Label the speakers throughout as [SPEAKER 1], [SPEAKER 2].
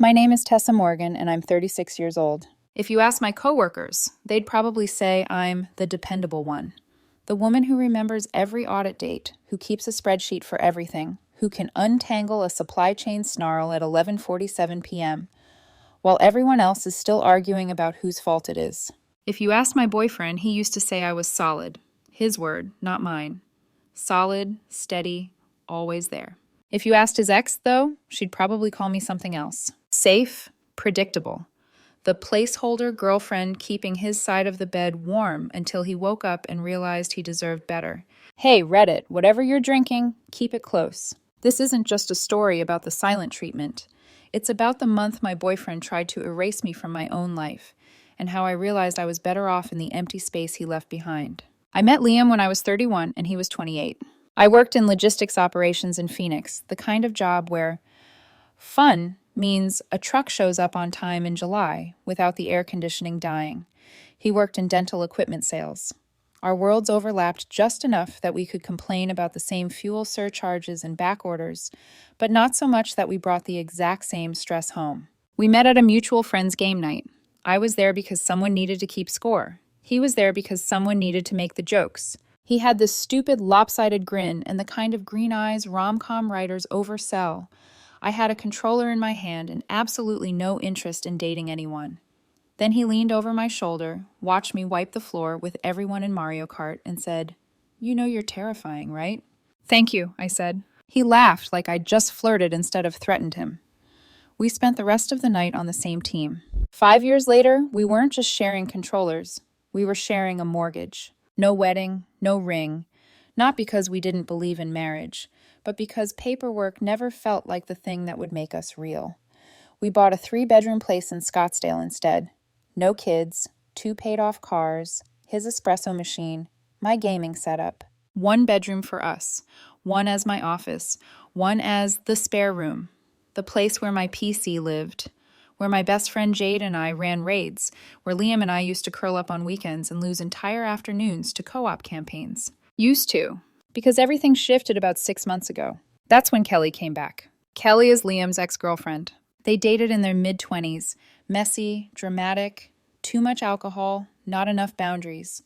[SPEAKER 1] My name is Tessa Morgan, and I'm 36 years old. If you ask my coworkers, they'd probably say I'm the dependable one. The woman who remembers every audit date, who keeps a spreadsheet for everything, who can untangle a supply chain snarl at 11:47 p.m., while everyone else is still arguing about whose fault it is. If you ask my boyfriend, he used to say I was solid. His word, not mine. Solid, steady, always there. If you asked his ex, though, she'd probably call me something else. Safe, predictable. The placeholder girlfriend keeping his side of the bed warm until he woke up and realized he deserved better. Hey, Reddit, whatever you're drinking, keep it close. This isn't just a story about the silent treatment. It's about the month my boyfriend tried to erase me from my own life, and how I realized I was better off in the empty space he left behind. I met Liam when I was 31 and he was 28. I worked in logistics operations in Phoenix, the kind of job where fun means a truck shows up on time in July without the air conditioning dying. He worked in dental equipment sales. Our worlds overlapped just enough that we could complain about the same fuel surcharges and back orders, but not so much that we brought the exact same stress home. We met at a mutual friend's game night. I was there because someone needed to keep score. He was there because someone needed to make the jokes. He had this stupid, lopsided grin and the kind of green eyes rom-com writers oversell. I had a controller in my hand and absolutely no interest in dating anyone. Then he leaned over my shoulder, watched me wipe the floor with everyone in Mario Kart, and said, "You know you're terrifying, right?" "Thank you," I said. He laughed like I'd just flirted instead of threatened him. We spent the rest of the night on the same team. 5 years later, we weren't just sharing controllers. We were sharing a mortgage. No wedding, no ring. Not because we didn't believe in marriage, but because paperwork never felt like the thing that would make us real. We bought a 3-bedroom place in Scottsdale instead. No kids, 2 paid-off cars, his espresso machine, my gaming setup. 1 bedroom for us, 1 as my office, 1 as the spare room, the place where my PC lived, where my best friend Jade and I ran raids, where Liam and I used to curl up on weekends and lose entire afternoons to co-op campaigns. Used to, because everything shifted about 6 months ago. That's when Kelly came back. Kelly is Liam's ex-girlfriend. They dated in their mid-20s, messy, dramatic, too much alcohol, not enough boundaries.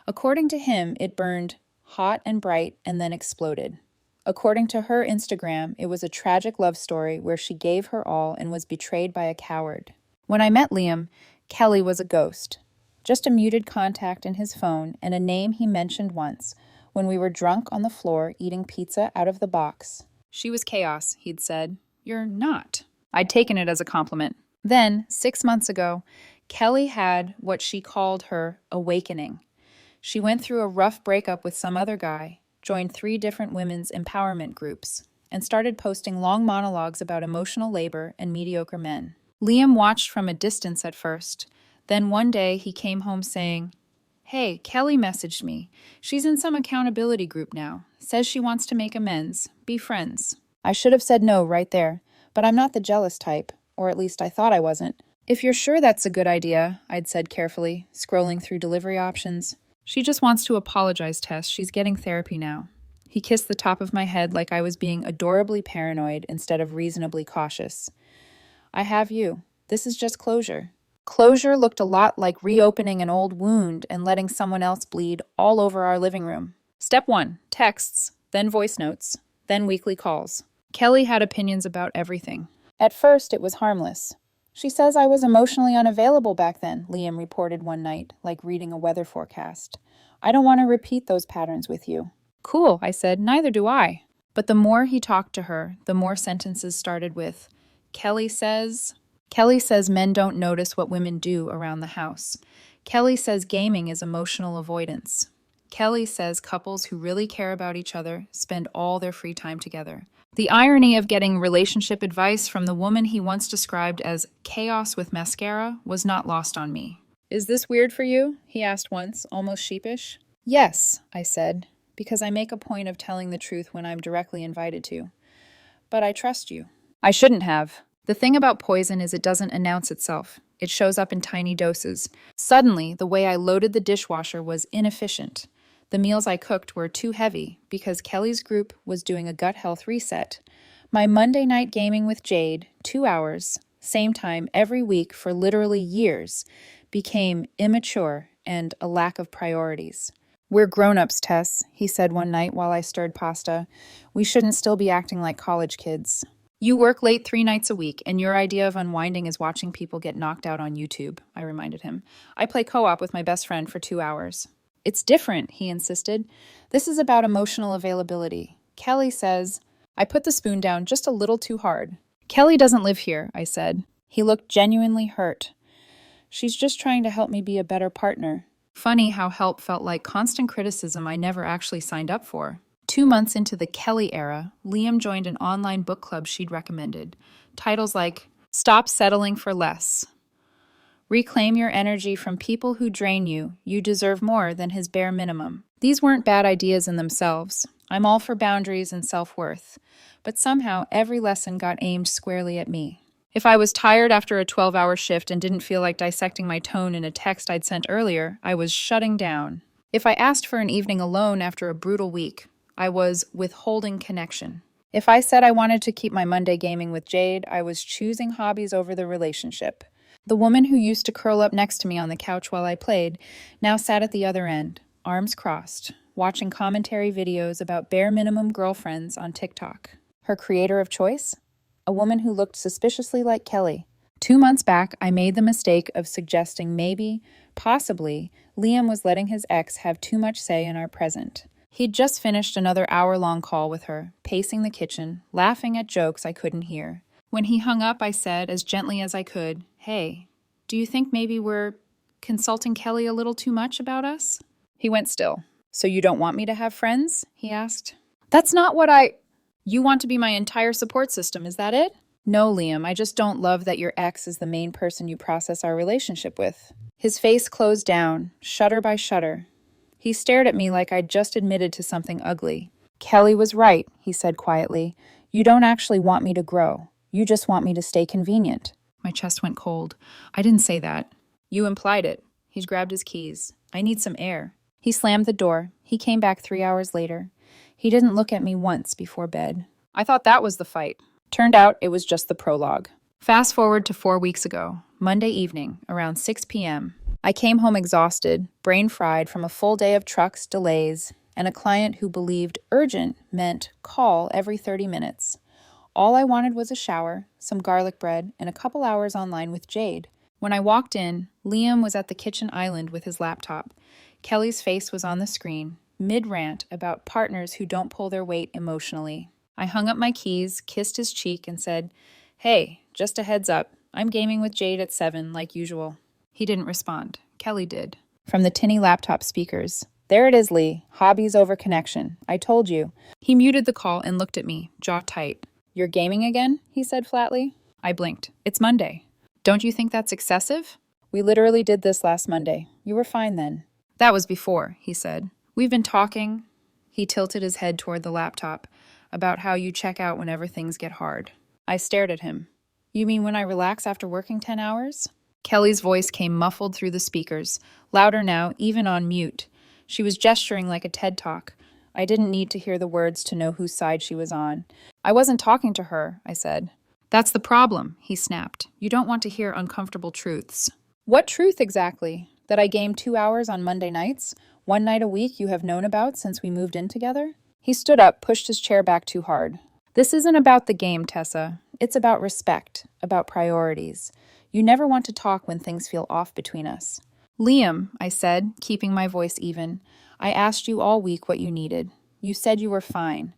[SPEAKER 1] According to him, it burned hot and bright and then exploded. According to her Instagram, it was a tragic love story where she gave her all and was betrayed by a coward. When I met Liam, Kelly was a ghost. Just a muted contact in his phone and a name he mentioned once when we were drunk on the floor eating pizza out of the box. She was chaos, he'd said. You're not. I'd taken it as a compliment. Then, 6 months ago, Kelly had what she called her awakening. She went through a rough breakup with some other guy, joined 3 different women's empowerment groups, and started posting long monologues about emotional labor and mediocre men. Liam watched from a distance at first. Then one day he came home saying, "Hey, Kelly messaged me. She's in some accountability group now. Says she wants to make amends. Be friends." I should have said no right there, but I'm not the jealous type, or at least I thought I wasn't. "If you're sure that's a good idea," I'd said carefully, scrolling through delivery options. "She just wants to apologize, Tess. She's getting therapy now." He kissed the top of my head like I was being adorably paranoid instead of reasonably cautious. "I have you. This is just closure." Closure looked a lot like reopening an old wound and letting someone else bleed all over our living room. Step 1, texts, then voice notes, then weekly calls. Kelly had opinions about everything. At first, it was harmless. "She says I was emotionally unavailable back then," Liam reported one night, like reading a weather forecast. "I don't want to repeat those patterns with you." "Cool," I said, "neither do I." But the more he talked to her, the more sentences started with, Kelly says men don't notice what women do around the house. Kelly says gaming is emotional avoidance. Kelly says couples who really care about each other spend all their free time together. The irony of getting relationship advice from the woman he once described as chaos with mascara was not lost on me. "Is this weird for you?" he asked once, almost sheepish. "Yes," I said, because I make a point of telling the truth when I'm directly invited to. "But I trust you." I shouldn't have. The thing about poison is it doesn't announce itself. It shows up in tiny doses. Suddenly, the way I loaded the dishwasher was inefficient. The meals I cooked were too heavy because Kelly's group was doing a gut health reset. My Monday night gaming with Jade, 2 hours, same time every week for literally years, became immature and a lack of priorities. "We're grown-ups, Tess," he said one night while I stirred pasta. "We shouldn't still be acting like college kids." "You work late 3 nights a week, and your idea of unwinding is watching people get knocked out on YouTube," I reminded him. "I play co-op with my best friend for 2 hours." "It's different," he insisted. "This is about emotional availability. Kelly says—" I put the spoon down just a little too hard. "Kelly doesn't live here," I said. He looked genuinely hurt. "She's just trying to help me be a better partner." Funny how help felt like constant criticism I never actually signed up for. 2 months into the Kelly era, Liam joined an online book club she'd recommended. Titles like "Stop Settling for Less," "Reclaim Your Energy from People Who Drain You. You Deserve More Than His Bare Minimum." These weren't bad ideas in themselves. I'm all for boundaries and self-worth. But somehow every lesson got aimed squarely at me. If I was tired after a 12-hour shift and didn't feel like dissecting my tone in a text I'd sent earlier, I was shutting down. If I asked for an evening alone after a brutal week, I was withholding connection. If I said I wanted to keep my Monday gaming with Jade, I was choosing hobbies over the relationship. The woman who used to curl up next to me on the couch while I played now sat at the other end, arms crossed, watching commentary videos about bare minimum girlfriends on TikTok. Her creator of choice? A woman who looked suspiciously like Kelly. 2 months back, I made the mistake of suggesting maybe, possibly, Liam was letting his ex have too much say in our present. He'd just finished another hour-long call with her, pacing the kitchen, laughing at jokes I couldn't hear. When he hung up, I said, as gently as I could, "Hey, do you think maybe we're consulting Kelly a little too much about us?" He went still. "So you don't want me to have friends?" he asked. "That's not what I—" "You want to be my entire support system, is that it?" "No, Liam, I just don't love that your ex is the main person you process our relationship with." His face closed down, shutter by shutter. He stared at me like I'd just admitted to something ugly. "Kelly was right," he said quietly. "You don't actually want me to grow. You just want me to stay convenient." My chest went cold. "I didn't say that." "You implied it." He's grabbed his keys. "I need some air." He slammed the door. He came back 3 hours later. He didn't look at me once before bed. I thought that was the fight. Turned out it was just the prologue. Fast forward to 4 weeks ago, Monday evening, around 6 p.m. I came home exhausted, brain fried from a full day of trucks, delays, and a client who believed urgent meant call every 30 minutes. All I wanted was a shower, some garlic bread, and a couple hours online with Jade. When I walked in, Liam was at the kitchen island with his laptop. Kelly's face was on the screen, mid-rant about partners who don't pull their weight emotionally. I hung up my keys, kissed his cheek, and said, "Hey, just a heads up, I'm gaming with Jade at 7, like usual." He didn't respond. Kelly did. From the tinny laptop speakers, "There it is, Lee. Hobbies over connection. I told you." He muted the call and looked at me, jaw tight. "You're gaming again?" he said flatly. I blinked. "It's Monday." "Don't you think that's excessive?" "We literally did this last Monday. You were fine then." "That was before," he said. "We've been talking." He tilted his head toward the laptop, "about how you check out whenever things get hard." I stared at him. "You mean when I relax after working 10 hours? Kelly's voice came muffled through the speakers, louder now, even on mute. She was gesturing like a TED Talk. I didn't need to hear the words to know whose side she was on. "I wasn't talking to her," I said. "That's the problem," he snapped. "You don't want to hear uncomfortable truths." "What truth exactly? That I game 2 hours on Monday nights? One night a week you have known about since we moved in together?" He stood up, pushed his chair back too hard. "This isn't about the game, Tessa. It's about respect, about priorities. You never want to talk when things feel off between us." "Liam," I said, keeping my voice even, "I asked you all week what you needed. You said you were fine.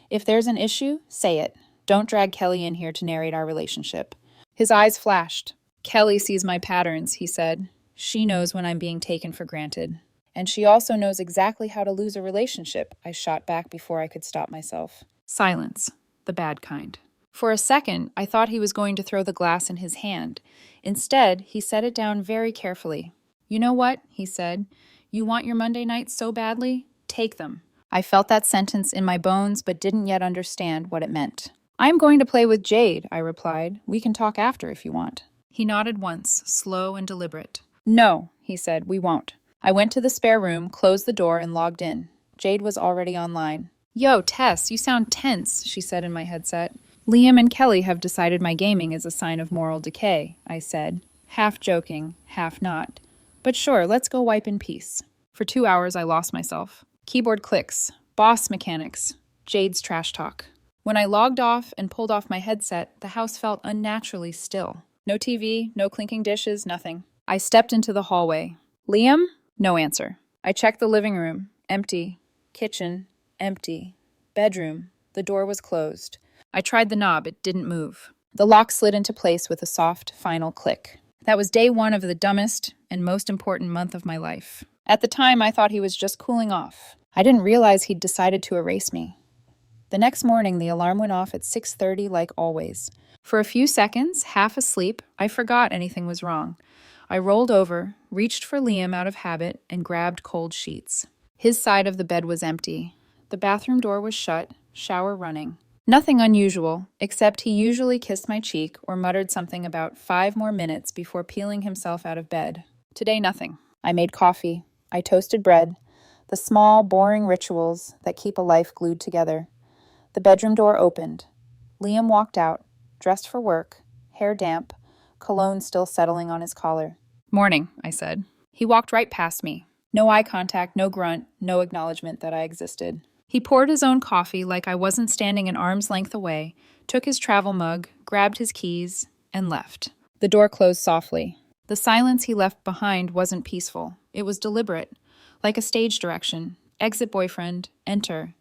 [SPEAKER 1] If there's an issue, say it. Don't drag Kelly in here to narrate our relationship." His eyes flashed. "Kelly sees my patterns," he said. "She knows when I'm being taken for granted. And she also knows exactly how to lose a relationship," I shot back before I could stop myself. Silence. The bad kind. For a second, I thought he was going to throw the glass in his hand. Instead, he set it down very carefully. "You know what?" he said. "You want your Monday nights so badly? Take them." I felt that sentence in my bones, but didn't yet understand what it meant. "I'm going to play with Jade," I replied. "We can talk after if you want." He nodded once, slow and deliberate. "No," he said, "we won't." I went to the spare room, closed the door, and logged in. Jade was already online. "Yo, Tess, you sound tense," she said in my headset. Liam and Kelly have decided my gaming is a sign of moral decay, I said, half joking, half not. But sure, let's go wipe in peace. For 2 hours, I lost myself. Keyboard clicks, boss mechanics, Jade's trash talk. When I logged off and pulled off my headset, the house felt unnaturally still. No TV, no clinking dishes, nothing. I stepped into the hallway. Liam? No answer. I checked the living room. Empty. Kitchen. Empty. Bedroom. The door was closed. I tried the knob. It didn't move. The lock slid into place with a soft, final click. That was day one of the dumbest and most important month of my life. At the time, I thought he was just cooling off. I didn't realize he'd decided to erase me. The next morning, the alarm went off at 6:30 like always. For a few seconds, half asleep, I forgot anything was wrong. I rolled over, reached for Liam out of habit, and grabbed cold sheets. His side of the bed was empty. The bathroom door was shut, shower running. Nothing unusual, except he usually kissed my cheek or muttered something about 5 more minutes before peeling himself out of bed. Today, nothing. I made coffee. I toasted bread. The small, boring rituals that keep a life glued together. The bedroom door opened. Liam walked out, dressed for work, hair damp, cologne still settling on his collar. Morning, I said. He walked right past me. No eye contact, no grunt, no acknowledgement that I existed. He poured his own coffee like I wasn't standing an arm's length away, took his travel mug, grabbed his keys, and left. The door closed softly. The silence he left behind wasn't peaceful. It was deliberate, like a stage direction. Exit boyfriend, enter.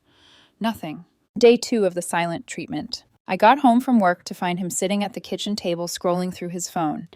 [SPEAKER 1] Nothing. Day 2 of the silent treatment. I got home from work to find him sitting at the kitchen table scrolling through his phone.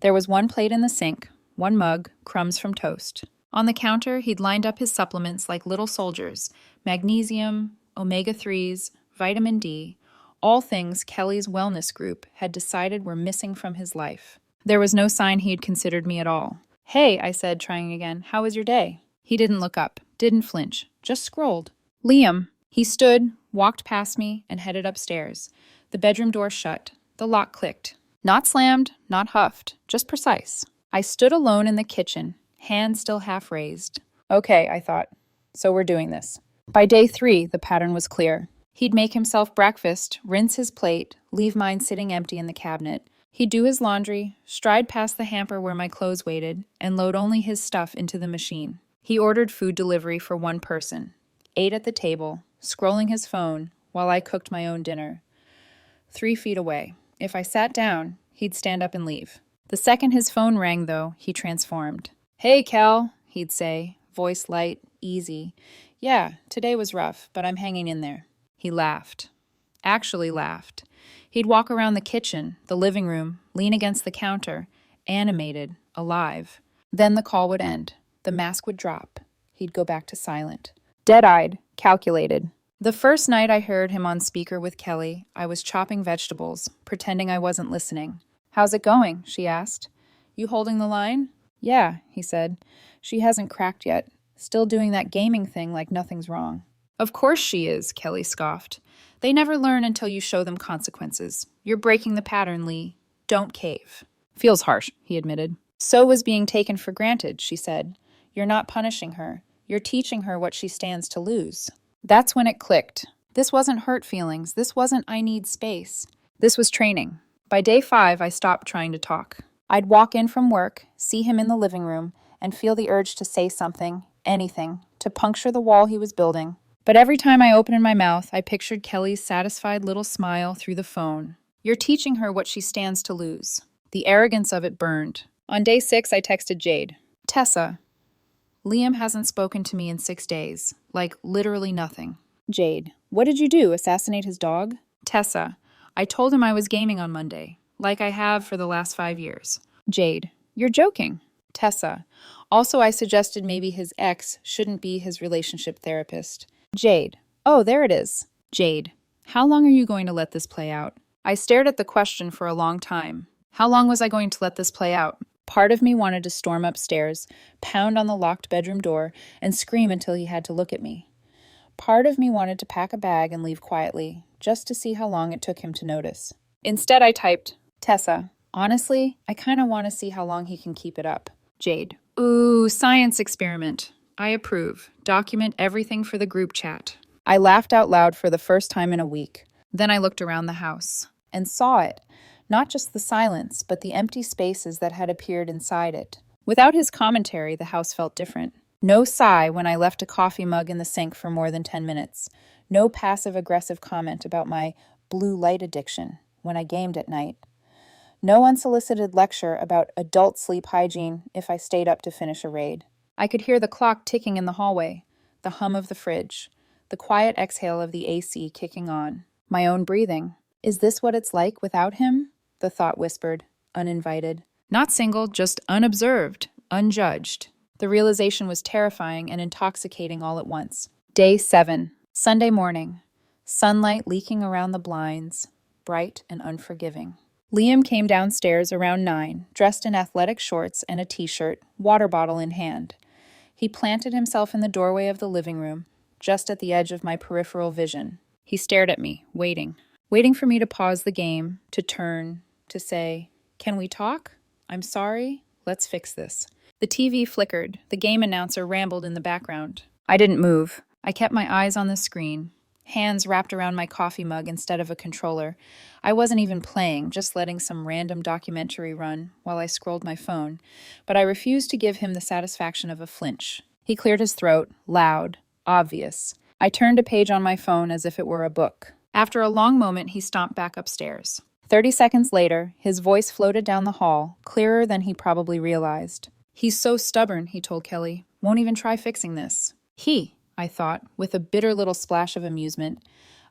[SPEAKER 1] There was one plate in the sink, one mug, crumbs from toast. On the counter, he'd lined up his supplements like little soldiers: magnesium, omega-3s, vitamin D, all things Kelly's wellness group had decided were missing from his life. There was no sign he'd considered me at all. Hey, I said, trying again, how was your day? He didn't look up, didn't flinch, just scrolled. Liam. He stood, walked past me, and headed upstairs. The bedroom door shut. The lock clicked. Not slammed, not huffed, just precise. I stood alone in the kitchen, hand still half raised. Okay, I thought. So we're doing this. By day 3, the pattern was clear. He'd make himself breakfast, rinse his plate, leave mine sitting empty in the cabinet. He'd do his laundry, stride past the hamper where my clothes waited, and load only his stuff into the machine. He ordered food delivery for one person, ate at the table, scrolling his phone while I cooked my own dinner. 3 feet away. If I sat down, he'd stand up and leave. The second his phone rang, though, he transformed. Hey, Cal, he'd say, voice light, easy. Yeah, today was rough, but I'm hanging in there. He laughed. Actually laughed. He'd walk around the kitchen, the living room, lean against the counter, animated, alive. Then the call would end. The mask would drop. He'd go back to silent. Dead-eyed, calculated. The first night I heard him on speaker with Kelly, I was chopping vegetables, pretending I wasn't listening. How's it going? She asked. You holding the line? Yeah, he said. She hasn't cracked yet. Still doing that gaming thing like nothing's wrong. Of course she is, Kelly scoffed. They never learn until you show them consequences. You're breaking the pattern, Lee. Don't cave. Feels harsh, he admitted. So was being taken for granted, she said. You're not punishing her. You're teaching her what she stands to lose. That's when it clicked. This wasn't hurt feelings. This wasn't I need space. This was training. By day 5, I stopped trying to talk. I'd walk in from work, see him in the living room, and feel the urge to say something, anything, to puncture the wall he was building. But every time I opened my mouth, I pictured Kelly's satisfied little smile through the phone. You're teaching her what she stands to lose. The arrogance of it burned. On day 6, I texted Jade. Tessa. Liam hasn't spoken to me in 6 days. Like, literally nothing. Jade. What did you do? Assassinate his dog? Tessa. I told him I was gaming on Monday. Like I have for the last 5 years. Jade. You're joking. Tessa. Also, I suggested maybe his ex shouldn't be his relationship therapist. Jade. Oh, there it is. Jade. How long are you going to let this play out? I stared at the question for a long time. How long was I going to let this play out? Part of me wanted to storm upstairs, pound on the locked bedroom door, and scream until he had to look at me. Part of me wanted to pack a bag and leave quietly, just to see how long it took him to notice. Instead, I typed, Tessa, honestly, I kind of want to see how long he can keep it up. Jade. Ooh, science experiment. I approve. Document everything for the group chat. I laughed out loud for the first time in a week. Then I looked around the house and saw it, not just the silence, but the empty spaces that had appeared inside it. Without his commentary, the house felt different. No sigh when I left a coffee mug in the sink for more than 10 minutes. No passive-aggressive comment about my blue light addiction when I gamed at night. No unsolicited lecture about adult sleep hygiene if I stayed up to finish a raid. I could hear the clock ticking in the hallway, the hum of the fridge, the quiet exhale of the AC kicking on, my own breathing. Is this what it's like without him? The thought whispered, uninvited. Not single, just unobserved, unjudged. The realization was terrifying and intoxicating all at once. Day 7, Sunday morning. Sunlight leaking around the blinds, bright and unforgiving. Liam came downstairs around 9, dressed in athletic shorts and a t-shirt, water bottle in hand. He planted himself in the doorway of the living room, just at the edge of my peripheral vision. He stared at me, waiting for me to pause the game, to turn, to say, "Can we talk? I'm sorry. Let's fix this." The TV flickered. The game announcer rambled in the background. I didn't move. I kept my eyes on the screen, hands wrapped around my coffee mug instead of a controller. I wasn't even playing, just letting some random documentary run while I scrolled my phone, but I refused to give him the satisfaction of a flinch. He cleared his throat, loud, obvious. I turned a page on my phone as if it were a book. After a long moment, he stomped back upstairs. 30 seconds later, his voice floated down the hall, clearer than he probably realized. "He's so stubborn," he told Kelly. "Won't even try fixing this." He, I thought, with a bitter little splash of amusement.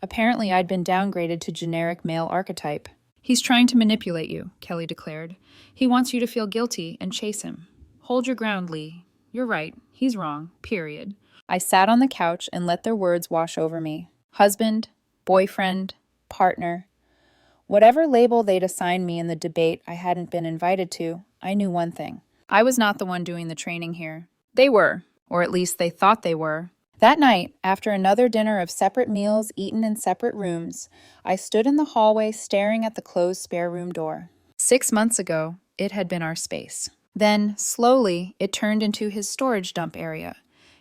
[SPEAKER 1] Apparently I'd been downgraded to generic male archetype. "He's trying to manipulate you," Kelly declared. "He wants you to feel guilty and chase him. Hold your ground, Lee. You're right. He's wrong. Period." I sat on the couch and let their words wash over me. Husband, boyfriend, partner. Whatever label they'd assign me in the debate I hadn't been invited to, I knew one thing. I was not the one doing the training here. They were, or at least they thought they were. That night, after another dinner of separate meals eaten in separate rooms, I stood in the hallway staring at the closed spare room door. 6 months ago, it had been our space. Then, slowly, it turned into his storage dump area.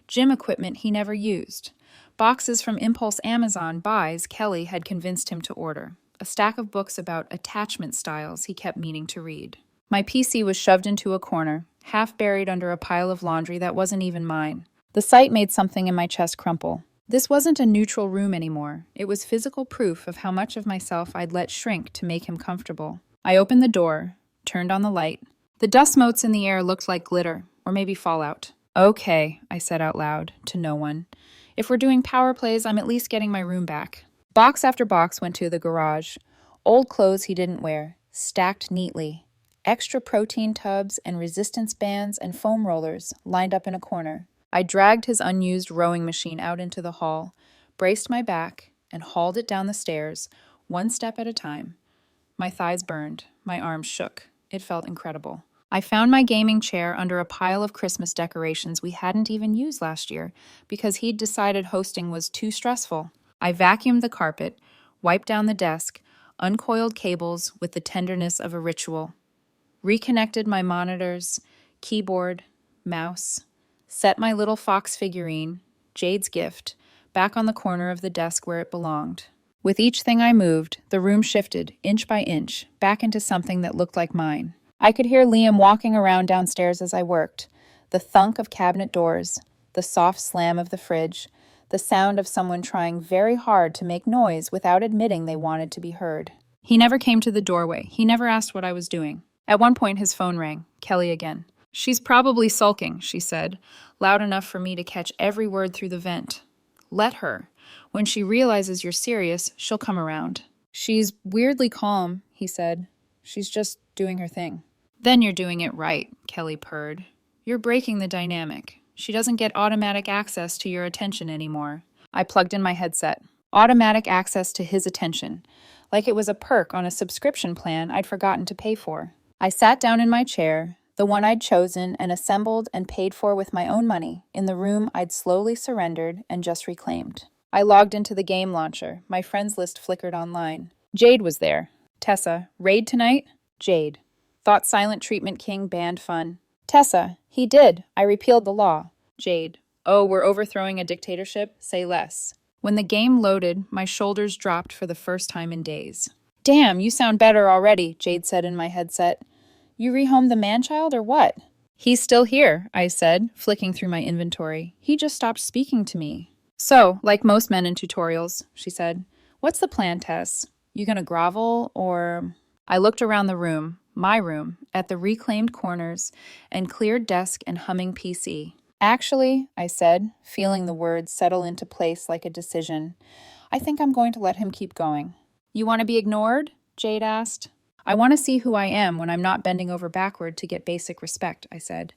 [SPEAKER 1] Gym equipment he never used. Boxes from impulse Amazon buys Kelly had convinced him to order. A stack of books about attachment styles he kept meaning to read. My PC was shoved into a corner, half buried under a pile of laundry that wasn't even mine. The sight made something in my chest crumple. This wasn't a neutral room anymore. It was physical proof of how much of myself I'd let shrink to make him comfortable. I opened the door, turned on the light. The dust motes in the air looked like glitter, or maybe fallout. "Okay," I said out loud, to no one. "If we're doing power plays, I'm at least getting my room back." Box after box went to the garage. Old clothes he didn't wear, stacked neatly. Extra protein tubs and resistance bands and foam rollers lined up in a corner. I dragged his unused rowing machine out into the hall, braced my back, and hauled it down the stairs, one step at a time. My thighs burned. My arms shook. It felt incredible. I found my gaming chair under a pile of Christmas decorations we hadn't even used last year because he'd decided hosting was too stressful. I vacuumed the carpet, wiped down the desk, uncoiled cables with the tenderness of a ritual, reconnected my monitors, keyboard, mouse, set my little fox figurine, Jade's gift, back on the corner of the desk where it belonged. With each thing I moved, the room shifted, inch by inch, back into something that looked like mine. I could hear Liam walking around downstairs as I worked, the thunk of cabinet doors, the soft slam of the fridge, the sound of someone trying very hard to make noise without admitting they wanted to be heard. He never came to the doorway. He never asked what I was doing. At one point, his phone rang. Kelly again. "She's probably sulking," she said, loud enough for me to catch every word through the vent. "Let her. When she realizes you're serious, she'll come around." "She's weirdly calm," he said. "She's just doing her thing." "Then you're doing it right," Kelly purred. "You're breaking the dynamic. She doesn't get automatic access to your attention anymore." I plugged in my headset. Automatic access to his attention, like it was a perk on a subscription plan I'd forgotten to pay for. I sat down in my chair, the one I'd chosen and assembled and paid for with my own money, in the room I'd slowly surrendered and just reclaimed. I logged into the game launcher. My friends list flickered online. Jade was there. Tessa, raid tonight? Jade. Thought Silent Treatment King banned fun. Tessa, he did. I repealed the law. Jade. Oh, we're overthrowing a dictatorship? Say less. When the game loaded, my shoulders dropped for the first time in days. Damn, you sound better already, Jade said in my headset. You rehomed the man-child or what? He's still here, I said, flicking through my inventory. He just stopped speaking to me. So, like most men in tutorials, she said, what's the plan, Tess? You gonna grovel or... I looked around the room, my room, at the reclaimed corners and cleared desk and humming PC. Actually, I said, feeling the words settle into place like a decision, I think I'm going to let him keep going. You want to be ignored? Jade asked. I want to see who I am when I'm not bending over backward to get basic respect, I said.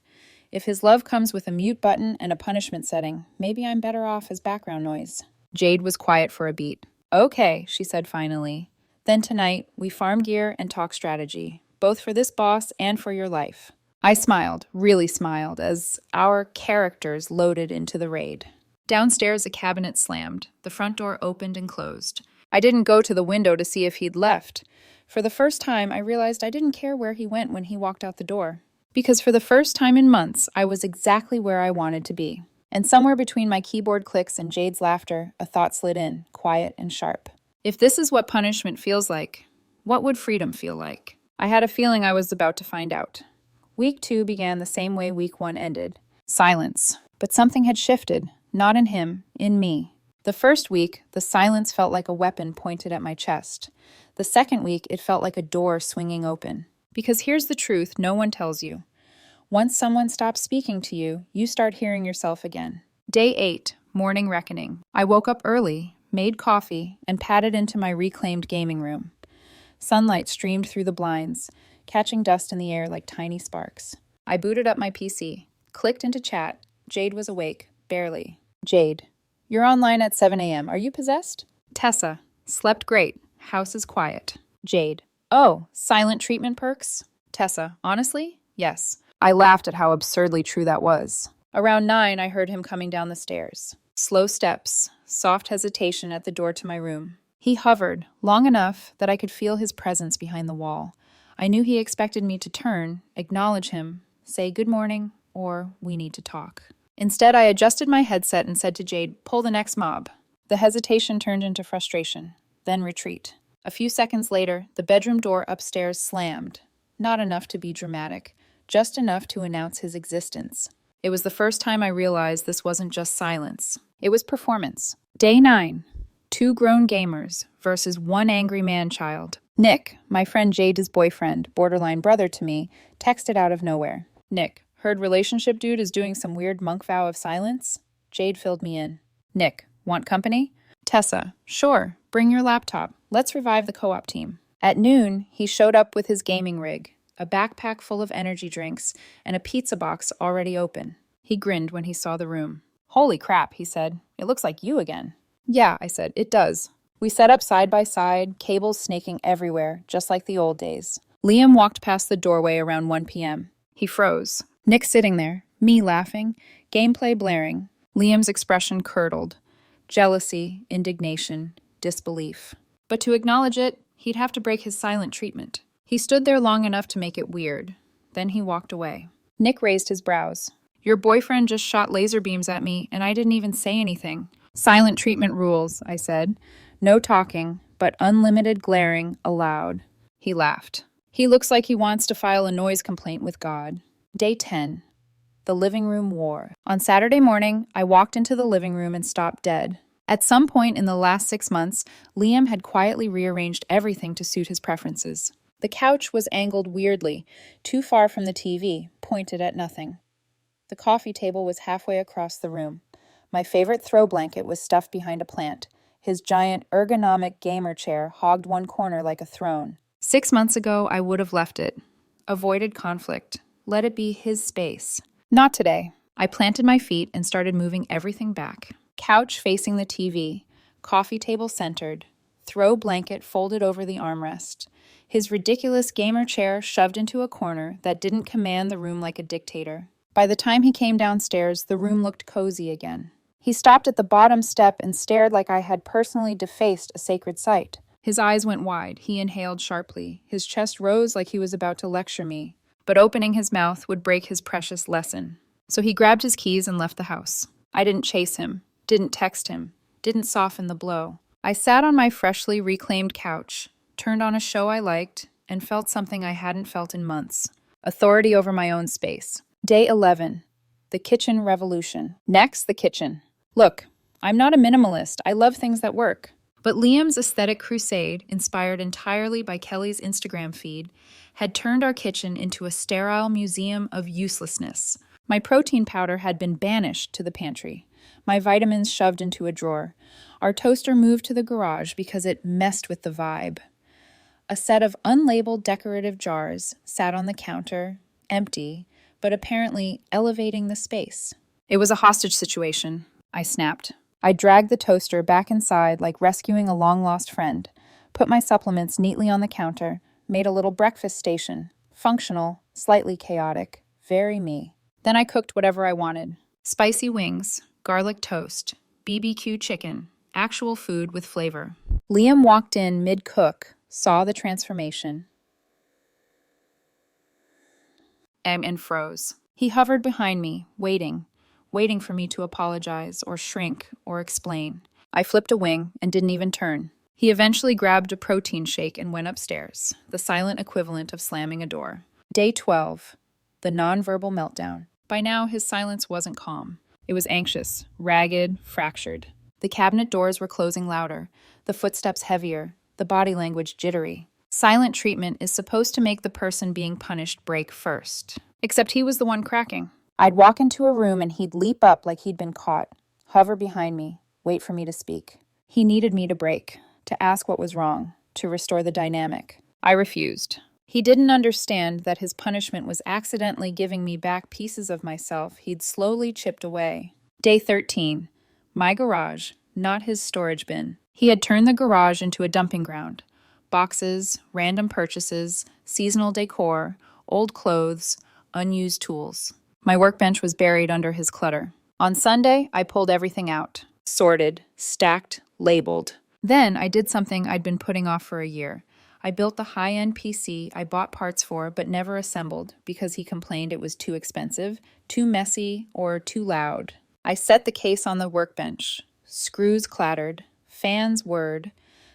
[SPEAKER 1] If his love comes with a mute button and a punishment setting, maybe I'm better off as background noise. Jade was quiet for a beat. Okay, she said finally. Then tonight, we farm gear and talk strategy, both for this boss and for your life. I smiled, really smiled, as our characters loaded into the raid. Downstairs, a cabinet slammed. The front door opened and closed. I didn't go to the window to see if he'd left. For the first time, I realized I didn't care where he went when he walked out the door. Because for the first time in months, I was exactly where I wanted to be. And somewhere between my keyboard clicks and Jade's laughter, a thought slid in, quiet and sharp. If this is what punishment feels like, what would freedom feel like? I had a feeling I was about to find out. Week 2 began the same way week 1 ended. Silence. But something had shifted, not in him, in me. The first week, the silence felt like a weapon pointed at my chest. The second week, it felt like a door swinging open. Because here's the truth no one tells you. Once someone stops speaking to you, you start hearing yourself again. Day 8, morning reckoning. I woke up early, made coffee, and padded into my reclaimed gaming room. Sunlight streamed through the blinds, catching dust in the air like tiny sparks. I booted up my PC, clicked into chat. Jade was awake, barely. Jade. You're online at 7 a.m. Are you possessed? Tessa. Slept great. House is quiet. Jade. Oh, silent treatment perks? Tessa. Honestly? Yes. I laughed at how absurdly true that was. Around 9, I heard him coming down the stairs. Slow steps, soft hesitation at the door to my room. He hovered, long enough that I could feel his presence behind the wall. I knew he expected me to turn, acknowledge him, say good morning, or we need to talk. Instead, I adjusted my headset and said to Jade, pull the next mob. The hesitation turned into frustration, then retreat. A few seconds later, the bedroom door upstairs slammed. Not enough to be dramatic, just enough to announce his existence. It was the first time I realized this wasn't just silence. It was performance. Day 9. 2 grown gamers versus 1 angry man-child. Nick, my friend Jade's boyfriend, borderline brother to me, texted out of nowhere. Nick, heard relationship dude is doing some weird monk vow of silence? Jade filled me in. Nick, want company? Tessa, sure, bring your laptop. Let's revive the co-op team. At noon, he showed up with his gaming rig, a backpack full of energy drinks, and a pizza box already open. He grinned when he saw the room. Holy crap, he said. It looks like you again. Yeah, I said, it does. We set up side by side, cables snaking everywhere, just like the old days. Liam walked past the doorway around 1 p.m. He froze. Nick sitting there, me laughing, gameplay blaring. Liam's expression curdled. Jealousy, indignation, disbelief. But to acknowledge it, he'd have to break his silent treatment. He stood there long enough to make it weird. Then he walked away. Nick raised his brows. Your boyfriend just shot laser beams at me, and I didn't even say anything. Silent treatment rules, I said. No talking, but unlimited glaring allowed. He laughed. He looks like he wants to file a noise complaint with God. Day 10. The living room war. On Saturday morning, I walked into the living room and stopped dead. At some point in the last 6 months, Liam had quietly rearranged everything to suit his preferences. The couch was angled weirdly, too far from the TV, pointed at nothing. The coffee table was halfway across the room. My favorite throw blanket was stuffed behind a plant. His giant ergonomic gamer chair hogged one corner like a throne. 6 months ago, I would have left it. Avoided conflict. Let it be his space. Not today. I planted my feet and started moving everything back. Couch facing the TV. Coffee table centered. Throw blanket folded over the armrest. His ridiculous gamer chair shoved into a corner that didn't command the room like a dictator. By the time he came downstairs, the room looked cozy again. He stopped at the bottom step and stared like I had personally defaced a sacred site. His eyes went wide. He inhaled sharply. His chest rose like he was about to lecture me. But opening his mouth would break his precious lesson. So he grabbed his keys and left the house. I didn't chase him, didn't text him, didn't soften the blow. I sat on my freshly reclaimed couch, turned on a show I liked, and felt something I hadn't felt in months: authority over my own space. Day 11. The kitchen revolution. Next, the kitchen. Look, I'm not a minimalist. I love things that work. But Liam's aesthetic crusade, inspired entirely by Kelly's Instagram feed, had turned our kitchen into a sterile museum of uselessness. My protein powder had been banished to the pantry, my vitamins shoved into a drawer. Our toaster moved to the garage because it messed with the vibe. A set of unlabeled decorative jars sat on the counter, empty, but apparently elevating the space. It was a hostage situation, I snapped. I dragged the toaster back inside like rescuing a long-lost friend, put my supplements neatly on the counter, made a little breakfast station, functional, slightly chaotic, very me. Then I cooked whatever I wanted. Spicy wings, garlic toast, BBQ chicken, actual food with flavor. Liam walked in mid-cook, saw the transformation, and froze. He hovered behind me, waiting for me to apologize or shrink or explain. I flipped a wing and didn't even turn. He eventually grabbed a protein shake and went upstairs, the silent equivalent of slamming a door. Day 12. The nonverbal meltdown. By now, his silence wasn't calm. It was anxious, ragged, fractured. The cabinet doors were closing louder, the footsteps heavier, the body language jittery. Silent treatment is supposed to make the person being punished break first. Except he was the one cracking. I'd walk into a room and he'd leap up like he'd been caught, hover behind me, wait for me to speak. He needed me to break, to ask what was wrong, to restore the dynamic. I refused. He didn't understand that his punishment was accidentally giving me back pieces of myself he'd slowly chipped away. Day 13. My garage, not his storage bin. He had turned the garage into a dumping ground. Boxes, random purchases, seasonal decor, old clothes, unused tools. My workbench was buried under his clutter. On Sunday, I pulled everything out. Sorted, stacked, labeled. Then I did something I'd been putting off for a year. I built the high-end PC I bought parts for but never assembled because he complained it was too expensive, too messy, or too loud. I set the case on the workbench. Screws clattered, fans whirred.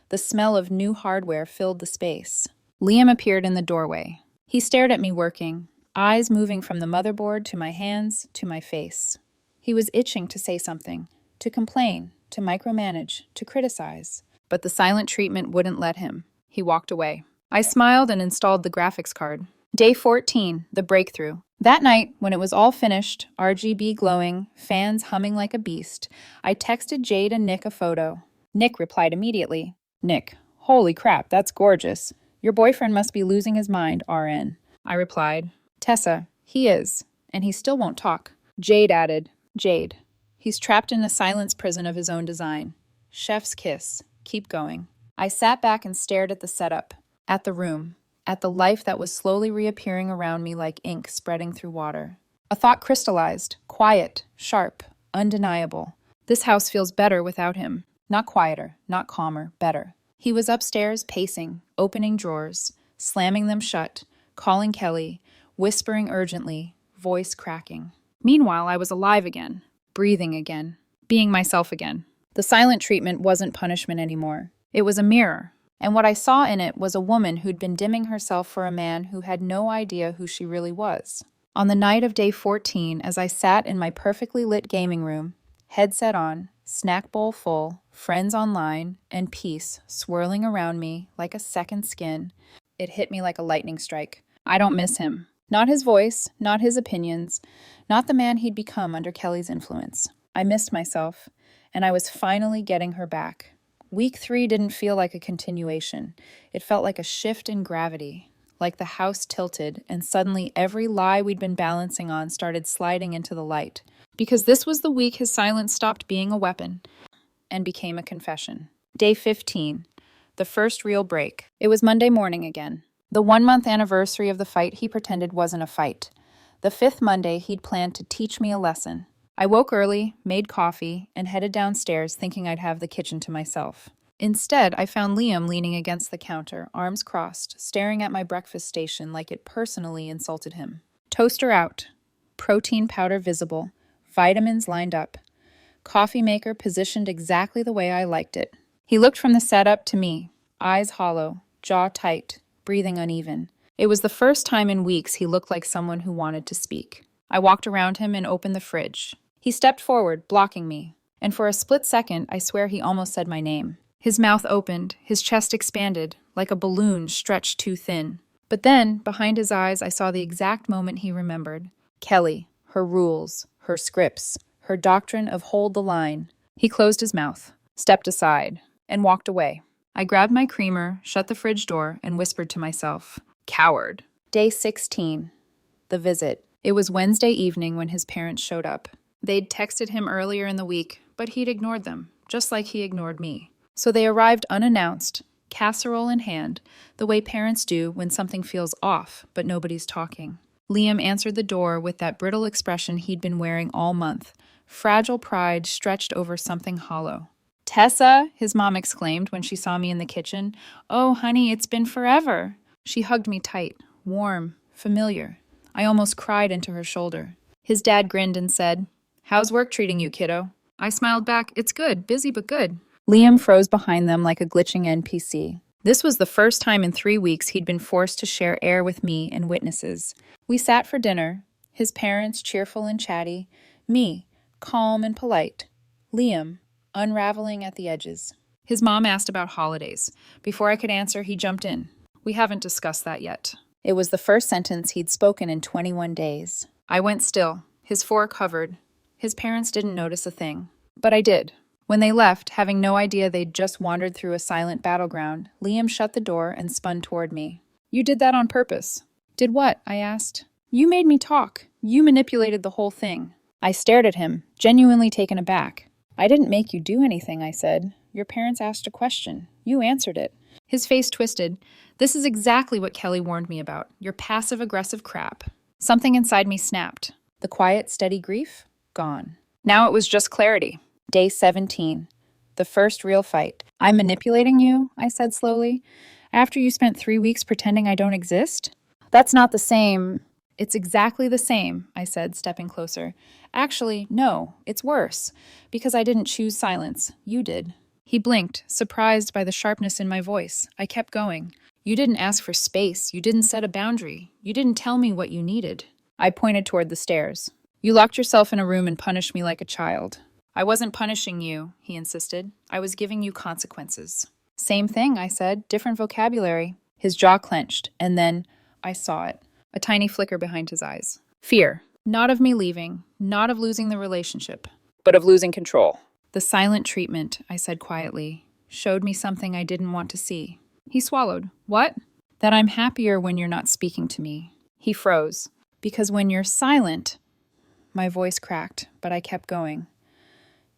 [SPEAKER 1] The smell of new hardware filled the space. Liam appeared in the doorway. He stared at me working, eyes moving from the motherboard to my hands to my face. He was itching to say something, to complain, to micromanage, to criticize. But the silent treatment wouldn't let him. He walked away. I smiled and installed the graphics card. Day 14, the breakthrough. That night, when it was all finished, RGB glowing, fans humming like a beast, I texted Jade and Nick a photo. Nick replied immediately. Nick, holy crap, that's gorgeous. Your boyfriend must be losing his mind, RN. I replied, Tessa, he is, and he still won't talk. Jade added, Jade, he's trapped in a silence prison of his own design. Chef's kiss. Keep going. I sat back and stared at the setup, at the room, at the life that was slowly reappearing around me like ink spreading through water. A thought crystallized, quiet, sharp, undeniable. This house feels better without him. Not quieter, not calmer, better. He was upstairs pacing, opening drawers, slamming them shut, calling Kelly, whispering urgently, voice cracking. Meanwhile, I was alive again, breathing again, being myself again. The silent treatment wasn't punishment anymore. It was a mirror, and what I saw in it was a woman who'd been dimming herself for a man who had no idea who she really was. On the night of day 14, as I sat in my perfectly lit gaming room, headset on, snack bowl full, friends online, and peace swirling around me like a second skin, it hit me like a lightning strike. I don't miss him. Not his voice, not his opinions, not the man he'd become under Kelly's influence. I missed myself, and I was finally getting her back. Week 3 didn't feel like a continuation. It felt like a shift in gravity, like the house tilted, and suddenly every lie we'd been balancing on started sliding into the light. Because this was the week his silence stopped being a weapon and became a confession. Day 15, the first real break. It was Monday morning again. The 1-month anniversary of the fight he pretended wasn't a fight. The 5th Monday he'd planned to teach me a lesson. I woke early, made coffee, and headed downstairs thinking I'd have the kitchen to myself. Instead, I found Liam leaning against the counter, arms crossed, staring at my breakfast station like it personally insulted him. Toaster out, protein powder visible, vitamins lined up, coffee maker positioned exactly the way I liked it. He looked from the setup to me, eyes hollow, jaw tight, breathing uneven. It was the first time in weeks he looked like someone who wanted to speak. I walked around him and opened the fridge. He stepped forward, blocking me, and for a split second, I swear he almost said my name. His mouth opened, his chest expanded, like a balloon stretched too thin. But then, behind his eyes, I saw the exact moment he remembered. Kelly, her rules, her scripts, her doctrine of hold the line. He closed his mouth, stepped aside, and walked away. I grabbed my creamer, shut the fridge door, and whispered to myself, "Coward." Day 16. The visit. It was Wednesday evening when his parents showed up. They'd texted him earlier in the week, but he'd ignored them, just like he ignored me. So they arrived unannounced, casserole in hand, the way parents do when something feels off, but nobody's talking. Liam answered the door with that brittle expression he'd been wearing all month, fragile pride stretched over something hollow. "Tessa," his mom exclaimed when she saw me in the kitchen. "Oh, honey, it's been forever." She hugged me tight, warm, familiar. I almost cried into her shoulder. His dad grinned and said, "How's work treating you, kiddo?" I smiled back, "It's good, busy but good." Liam froze behind them like a glitching NPC. This was the first time in 3 weeks he'd been forced to share air with me and witnesses. We sat for dinner, his parents cheerful and chatty, me, calm and polite, Liam, unraveling at the edges. His mom asked about holidays. Before I could answer, he jumped in. "We haven't discussed that yet." It was the first sentence he'd spoken in 21 days. I went still, his fork hovered. His parents didn't notice a thing. But I did. When they left, having no idea they'd just wandered through a silent battleground, Liam shut the door and spun toward me. "You did that on purpose." "Did what?" I asked. "You made me talk. You manipulated the whole thing." I stared at him, genuinely taken aback. "I didn't make you do anything," I said. "Your parents asked a question. You answered it." His face twisted. "This is exactly what Kelly warned me about, your passive-aggressive crap." Something inside me snapped. The quiet, steady grief? Gone. Now it was just clarity. Day 17. The first real fight. "I'm manipulating you," I said slowly, "after you spent 3 weeks pretending I don't exist?" "That's not the same." "It's exactly the same," I said, stepping closer. "Actually, no, it's worse, because I didn't choose silence. You did." He blinked, surprised by the sharpness in my voice. I kept going. "You didn't ask for space. You didn't set a boundary. You didn't tell me what you needed." I pointed toward the stairs. "You locked yourself in a room and punished me like a child." "I wasn't punishing you," he insisted. "I was giving you consequences." "Same thing," I said, "different vocabulary." His jaw clenched, and then I saw it. A tiny flicker behind his eyes. Fear. Not of me leaving, not of losing the relationship, but of losing control. "The silent treatment," I said quietly, "showed me something I didn't want to see." He swallowed. "What?" "That I'm happier when you're not speaking to me." He froze. "Because when you're silent..." My voice cracked, but I kept going.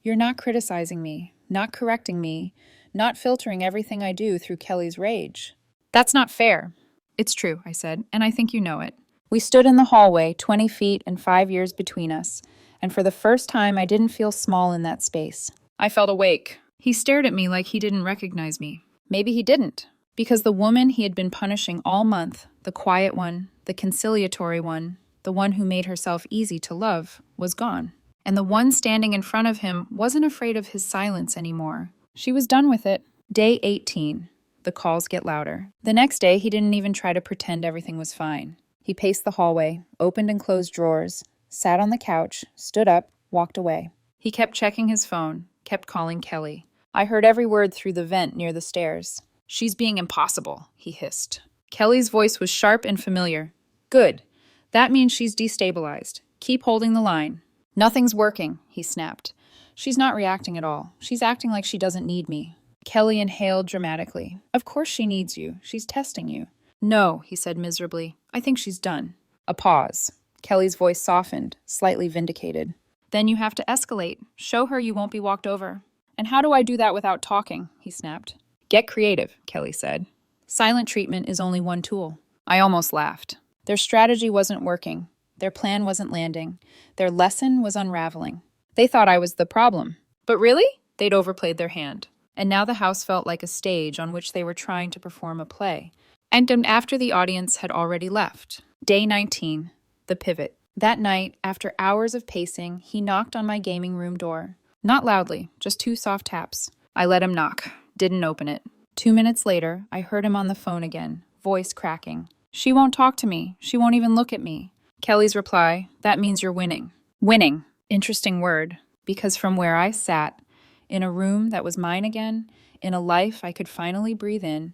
[SPEAKER 1] "You're not criticizing me, not correcting me, not filtering everything I do through Kelly's rage." "That's not fair." "It's true," I said, "and I think you know it." We stood in the hallway, 20 feet and 5 years between us, and for the first time I didn't feel small in that space. I felt awake. He stared at me like he didn't recognize me. Maybe he didn't, because the woman he had been punishing all month, the quiet one, the conciliatory one, the one who made herself easy to love, was gone. And the one standing in front of him wasn't afraid of his silence anymore. She was done with it. Day 18. The calls get louder. The next day, he didn't even try to pretend everything was fine. He paced the hallway, opened and closed drawers, sat on the couch, stood up, walked away. He kept checking his phone, kept calling Kelly. I heard every word through the vent near the stairs. "She's being impossible," he hissed. Kelly's voice was sharp and familiar. "Good. That means she's destabilized. Keep holding the line." "Nothing's working," he snapped. "She's not reacting at all. She's acting like she doesn't need me." Kelly inhaled dramatically. "Of course she needs you. She's testing you." "No," he said miserably. "I think she's done." A pause. Kelly's voice softened, slightly vindicated. "Then you have to escalate. Show her you won't be walked over." "And how do I do that without talking?" he snapped. "Get creative," Kelly said. "Silent treatment is only one tool." I almost laughed. Their strategy wasn't working. Their plan wasn't landing. Their lesson was unraveling. They thought I was the problem. But really? They'd overplayed their hand. And now the house felt like a stage on which they were trying to perform a play. And after the audience had already left. Day 19. The pivot. That night, after hours of pacing, he knocked on my gaming room door. Not loudly, just 2 soft taps. I let him knock. Didn't open it. 2 minutes later, I heard him on the phone again, voice cracking. She won't talk to me. She won't even look at me. Kelly's reply, that means you're winning. Winning. Interesting word, because from where I sat, in a room that was mine again, in a life I could finally breathe in,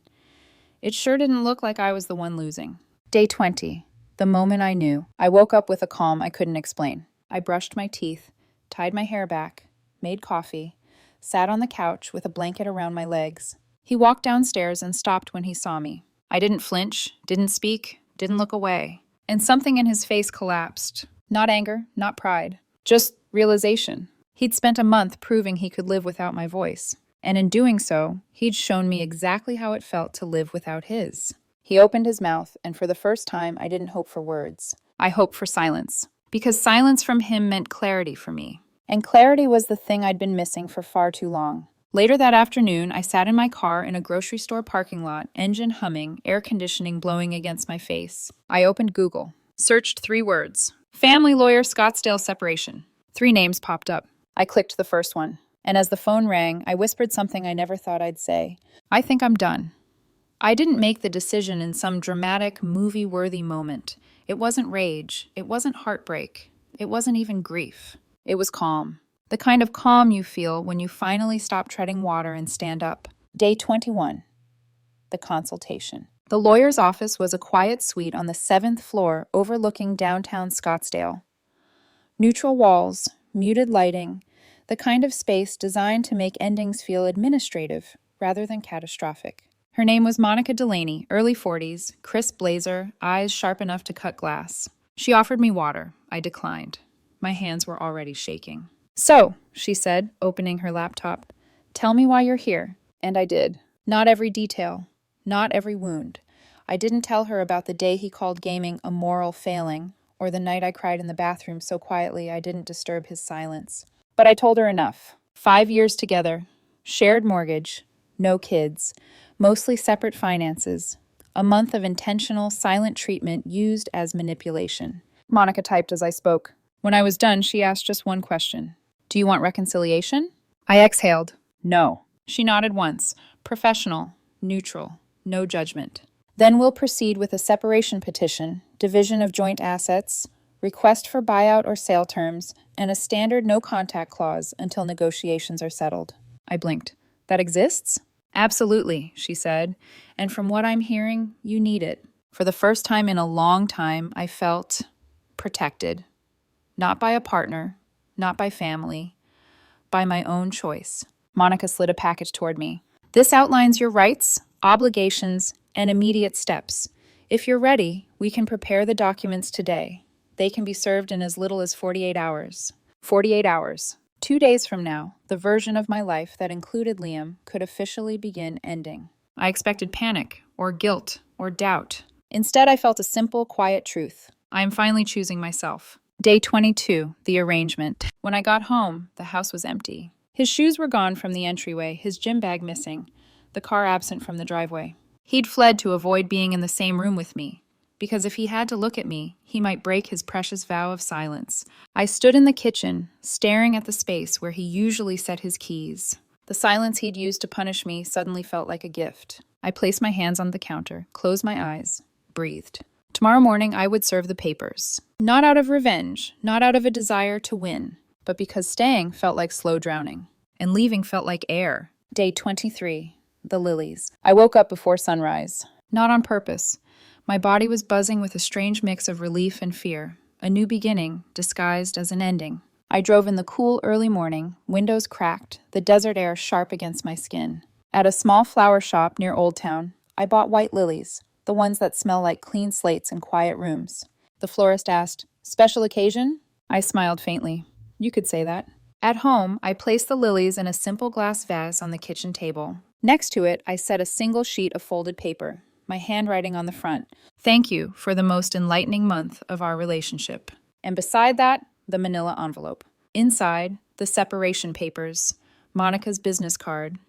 [SPEAKER 1] it sure didn't look like I was the one losing. Day 20. The moment I knew. I woke up with a calm I couldn't explain. I brushed my teeth, tied my hair back, made coffee, sat on the couch with a blanket around my legs. He walked downstairs and stopped when he saw me. I didn't flinch, didn't speak, didn't look away. And something in his face collapsed. Not anger, not pride, just realization. He'd spent a month proving he could live without my voice. And in doing so, he'd shown me exactly how it felt to live without his. He opened his mouth, and for the first time, I didn't hope for words. I hoped for silence. Because silence from him meant clarity for me. And clarity was the thing I'd been missing for far too long. Later that afternoon, I sat in my car in a grocery store parking lot, engine humming, air conditioning blowing against my face. I opened Google, searched 3 words. Family lawyer Scottsdale separation. 3 names popped up. I clicked the first one. And as the phone rang, I whispered something I never thought I'd say. I think I'm done. I didn't make the decision in some dramatic, movie-worthy moment. It wasn't rage. It wasn't heartbreak. It wasn't even grief. It was calm. The kind of calm you feel when you finally stop treading water and stand up. Day 21. The consultation. The lawyer's office was a quiet suite on the 7th floor overlooking downtown Scottsdale. Neutral walls, muted lighting, the kind of space designed to make endings feel administrative rather than catastrophic. Her name was Monica Delaney, early 40s, crisp blazer, eyes sharp enough to cut glass. She offered me water. I declined. My hands were already shaking. So, she said, opening her laptop, tell me why you're here. And I did. Not every detail. Not every wound. I didn't tell her about the day he called gaming a moral failing, or the night I cried in the bathroom so quietly I didn't disturb his silence. But I told her enough. 5 years together, shared mortgage, no kids, mostly separate finances, a month of intentional, silent treatment used as manipulation. Monica typed as I spoke. When I was done, she asked just one question. Do you want reconciliation? I exhaled. No. She nodded once. Professional, neutral, no judgment. Then we'll proceed with a separation petition, division of joint assets, request for buyout or sale terms, and a standard no-contact clause until negotiations are settled. I blinked. That exists? Absolutely, she said. And from what I'm hearing, you need it. For the first time in a long time, I felt protected. Not by a partner, not by family, by my own choice. Monica slid a package toward me. This outlines your rights, obligations, and immediate steps. If you're ready, we can prepare the documents today. They can be served in as little as 48 hours. 48 hours. 2 days from now, the version of my life that included Liam could officially begin ending. I expected panic, or guilt, or doubt. Instead, I felt a simple, quiet truth. I am finally choosing myself. Day 22, the arrangement. When I got home, the house was empty. His shoes were gone from the entryway, his gym bag missing, the car absent from the driveway. He'd fled to avoid being in the same room with me, because if he had to look at me, he might break his precious vow of silence. I stood in the kitchen, staring at the space where he usually set his keys. The silence he'd used to punish me suddenly felt like a gift. I placed my hands on the counter, closed my eyes, breathed. Tomorrow morning, I would serve the papers. Not out of revenge, not out of a desire to win, but because staying felt like slow drowning, and leaving felt like air. Day 23, the lilies. I woke up before sunrise. Not on purpose. My body was buzzing with a strange mix of relief and fear, a new beginning disguised as an ending. I drove in the cool early morning, windows cracked, the desert air sharp against my skin. At a small flower shop near Old Town, I bought white lilies, the ones that smell like clean slates in quiet rooms. The florist asked, "Special occasion?" I smiled faintly. You could say that. At home, I placed the lilies in a simple glass vase on the kitchen table. Next to it, I set a single sheet of folded paper, my handwriting on the front. Thank you for the most enlightening month of our relationship. And beside that, the manila envelope. Inside, the separation papers, Monica's business card,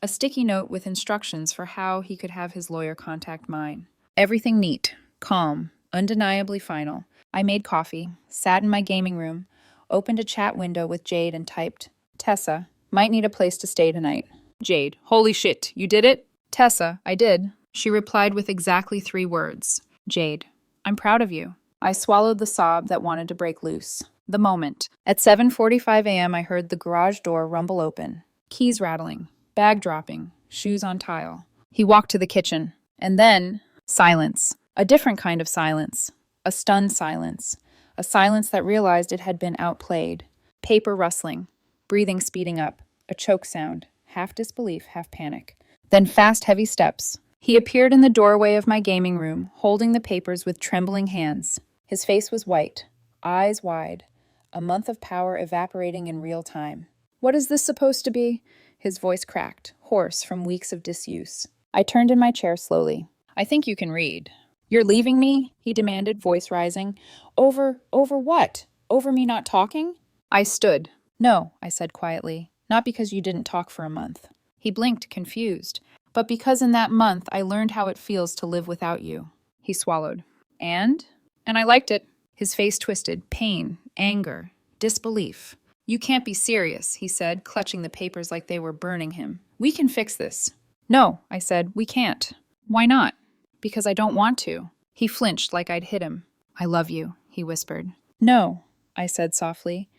[SPEAKER 1] a sticky note with instructions for how he could have his lawyer contact mine. Everything neat, calm, undeniably final. I made coffee, sat in my gaming room, opened a chat window with Jade and typed, Tessa, might need a place to stay tonight. Jade, holy shit, you did it? Tessa, I did. She replied with exactly 3 words. Jade, I'm proud of you. I swallowed the sob that wanted to break loose. The moment. At 7:45 a.m., I heard the garage door rumble open. Keys rattling, bag dropping, shoes on tile. He walked to the kitchen. And then, silence. A different kind of silence. A stunned silence. A silence that realized it had been outplayed. Paper rustling. Breathing speeding up. A choke sound. Half disbelief, half panic. Then fast, heavy steps. He appeared in the doorway of my gaming room, holding the papers with trembling hands. His face was white, eyes wide, a month of power evaporating in real time. What is this supposed to be? His voice cracked, hoarse from weeks of disuse. I turned in my chair slowly. I think you can read. You're leaving me? He demanded, voice rising. Over what? Over me not talking? I stood. No, I said quietly. Not because you didn't talk for a month. He blinked, confused. But because in that month I learned how it feels to live without you. He swallowed. And I liked it. His face twisted, pain, anger, disbelief. You can't be serious, he said, clutching the papers like they were burning him. We can fix this. No, I said, we can't. Why not? Because I don't want to. He flinched like I'd hit him. I love you, he whispered. No, I said softly.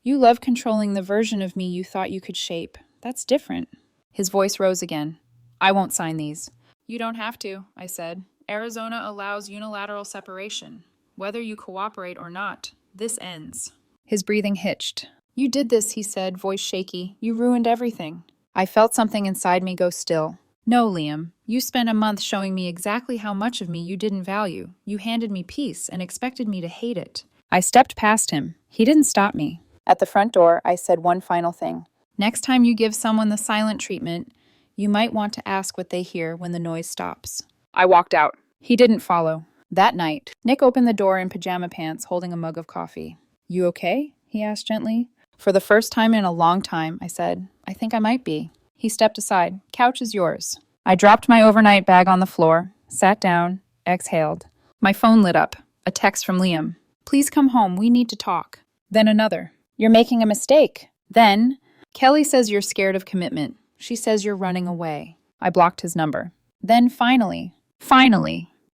[SPEAKER 1] You love controlling the version of me you thought you could shape. That's different. His voice rose again. I won't sign these. You don't have to, I said. Arizona allows unilateral separation. Whether you cooperate or not, this ends. His breathing hitched. You did this, he said, voice shaky. You ruined everything. I felt something inside me go still. No, Liam. You spent a month showing me exactly how much of me you didn't value. You handed me peace and expected me to hate it. I stepped past him. He didn't stop me. At the front door, I said one final thing. Next time you give someone the silent treatment, you might want to ask what they hear when the noise stops. I walked out. He didn't follow. That night, Nick opened the door in pajama pants, holding a mug of coffee. You okay? He asked gently. For the first time in a long time, I said, I think I might be. He stepped aside. Couch is yours. I dropped my overnight bag on the floor, sat down, exhaled. My phone lit up. A text from Liam. Please come home. We need to talk. Then another. You're making a mistake. Then, Kelly says you're scared of commitment. She says you're running away. I blocked his number. Then finally,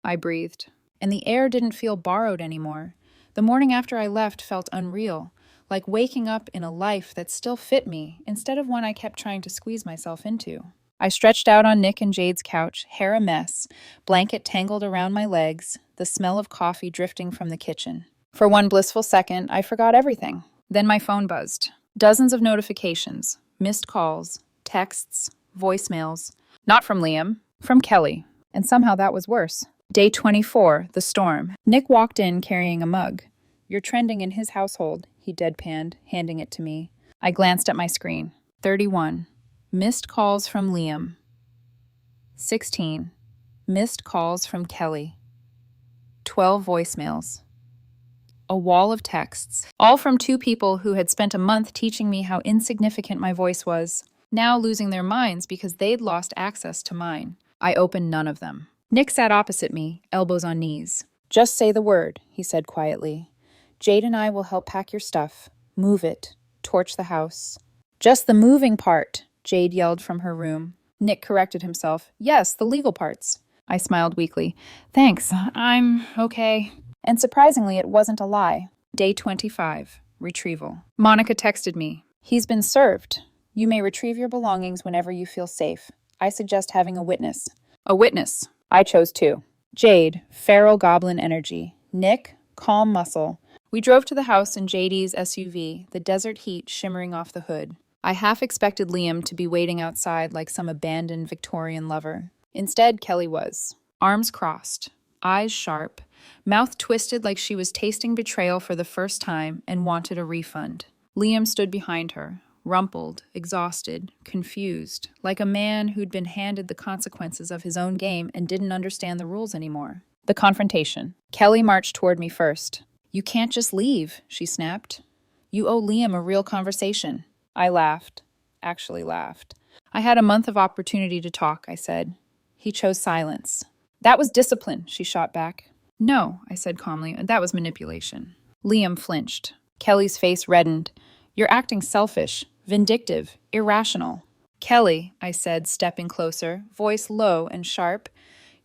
[SPEAKER 1] I breathed. And the air didn't feel borrowed anymore. The morning after I left felt unreal, like waking up in a life that still fit me instead of one I kept trying to squeeze myself into. I stretched out on Nick and Jade's couch, hair a mess, blanket tangled around my legs, the smell of coffee drifting from the kitchen. For one blissful second, I forgot everything. Then my phone buzzed. Dozens of notifications, missed calls, texts, voicemails. Not from Liam, from Kelly. And somehow that was worse. Day 24, the storm. Nick walked in carrying a mug. You're trending in his household, he deadpanned, handing it to me. I glanced at my screen. 31. Missed calls from Liam. 16. Missed calls from Kelly. 12 voicemails. A wall of texts, all from 2 people who had spent a month teaching me how insignificant my voice was, now losing their minds because they'd lost access to mine. I opened none of them. Nick sat opposite me, elbows on knees. Just say the word, he said quietly. Jade and I will help pack your stuff. Move it. Torch the house. Just the moving part, Jade yelled from her room. Nick corrected himself. Yes, the legal parts. I smiled weakly. Thanks, I'm okay. And surprisingly, it wasn't a lie. Day 25. Retrieval. Monica texted me. He's been served. You may retrieve your belongings whenever you feel safe. I suggest having a witness. A witness. I chose 2. Jade, feral goblin energy. Nick, calm muscle. We drove to the house in JD's SUV, the desert heat shimmering off the hood. I half expected Liam to be waiting outside like some abandoned Victorian lover. Instead, Kelly was. Arms crossed, eyes sharp, mouth twisted like she was tasting betrayal for the first time and wanted a refund. Liam stood behind her, rumpled, exhausted, confused, like a man who'd been handed the consequences of his own game and didn't understand the rules anymore. The confrontation. Kelly marched toward me first. You can't just leave, she snapped. You owe Liam a real conversation. I laughed. Actually laughed. I had a month of opportunity to talk, I said. He chose silence. That was discipline, she shot back. No, I said calmly, that was manipulation. Liam flinched. Kelly's face reddened. You're acting selfish. vindictive, irrational. Kelly, I said, stepping closer, voice low and sharp,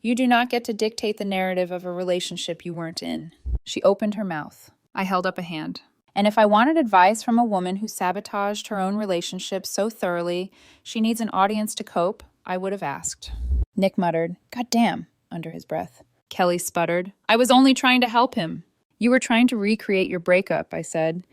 [SPEAKER 1] you do not get to dictate the narrative of a relationship you weren't in. She opened her mouth. I held up a hand. And if I wanted advice from a woman who sabotaged her own relationship so thoroughly she needs an audience to cope, I would have asked. Nick muttered, "God damn," under his breath. Kelly sputtered, "I was only trying to help him." "You were trying to recreate your breakup," I said.